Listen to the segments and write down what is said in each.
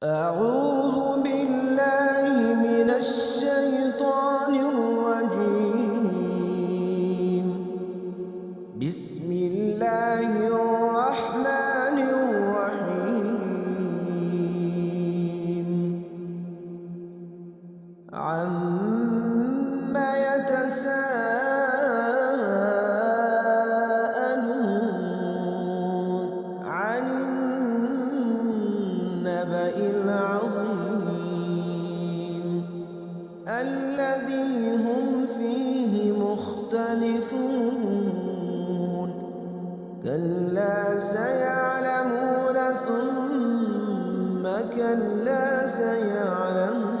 أعوذ بالله من الشيطان الرجيم. بسم الله الرحمن الرحيم. عَمَّ يتساءلون عن النبأ العظيم الذي هم فيه مختلفون. كلا سيعلمون ثم كلا سيعلمون.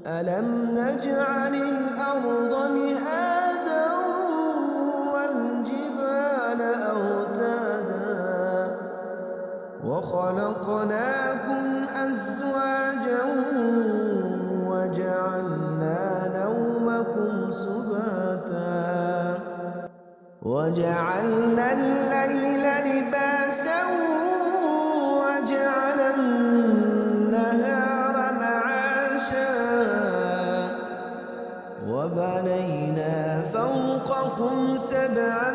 ألم نجعل الأرض مهادا والجبال أوتادا وخلقناكم أزواجا وجعلنا نومكم سباتا وجعلنا الليل لباسا وجعلنا النهار معاشا وبنينا فوقكم سبعا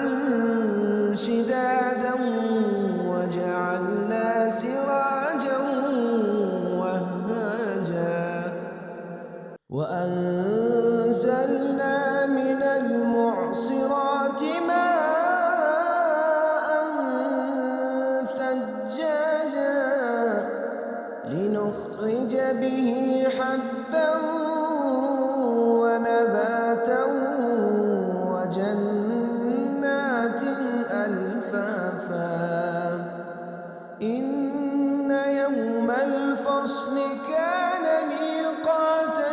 شدادا وجعلنا سراجا وهاجا وأنزلنا من المعصرات ماء ثجاجا لنخرج به حبا ونباتا وجنات ألفافا. إن يوم الفصل كان ميقاتا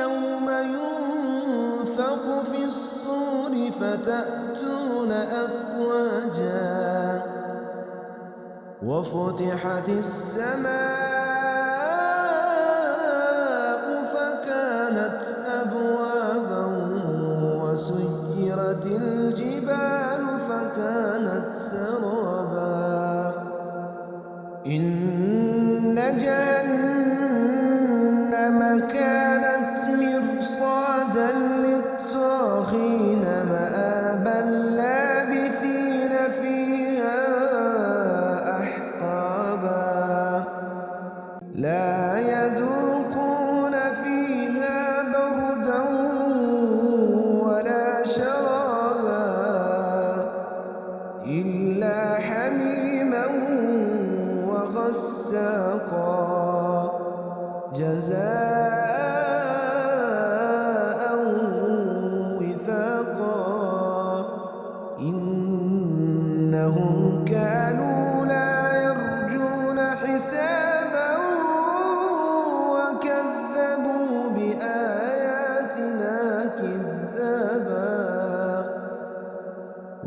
يوم ينفخ في الصور فتأتون أفواجا وفتحت السماء فكانت أبوابا وسيرت الجبال فكانت سرابا. إن جهنم كانت مرصادا للطاغين مآبا لابثين فيها أحقابا. لا يذوقون فيها بردا ولا شرابا إلا حميما وغساقا جزاء وفاقا. إنهم كانوا لا يرجون حسابا وكذبوا بآياتنا كذابا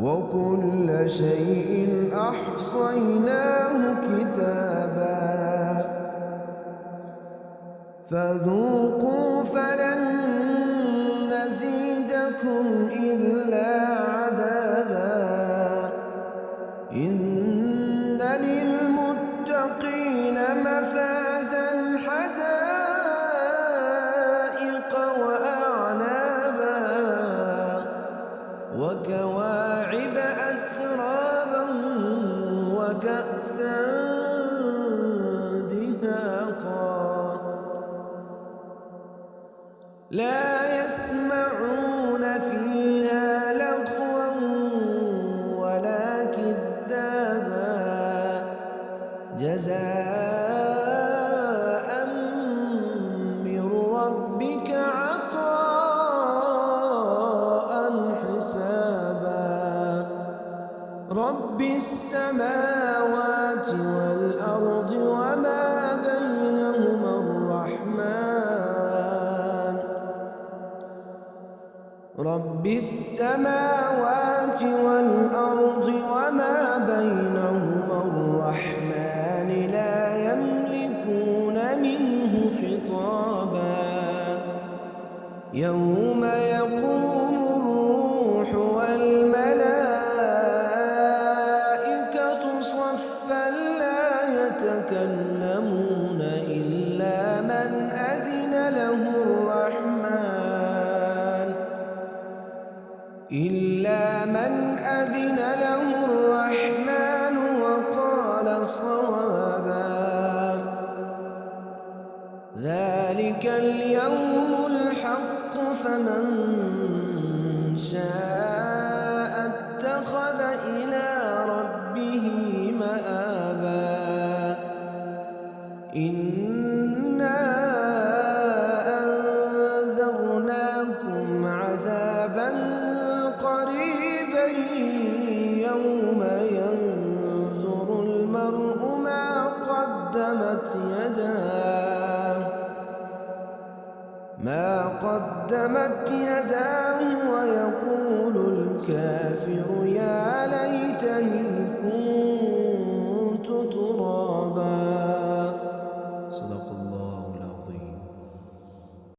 وكل شيء أحصيناه كتابا. فذوقوا فلن نزيدكم إلا عذابا. إن للمتقين مفازا حدائق وأعنابا وكواعب أترابا وكأسا دهاقا. لا يسمعون فيها لغوا ولا كذابا جزاء من ربك عطاء حسابا. رب السماوات والأرض وما بينهما الرحمن. رب السماوات والأرض وما بينهما الرحمن لا يملكون منه خطابا. يوم يقوم الروح والملائكة صفا لا يتكلمون إلا من أذن له الرحمن وقال صوابا. ذلك اليوم الحق، فمن شاء اتخذ إلى ربه مآبا. إنا أنذرناكم عذابا قريبا يوم ينظر المرء ما قدمت يداه ويقول الكافر يا ليتني كنت ترابا.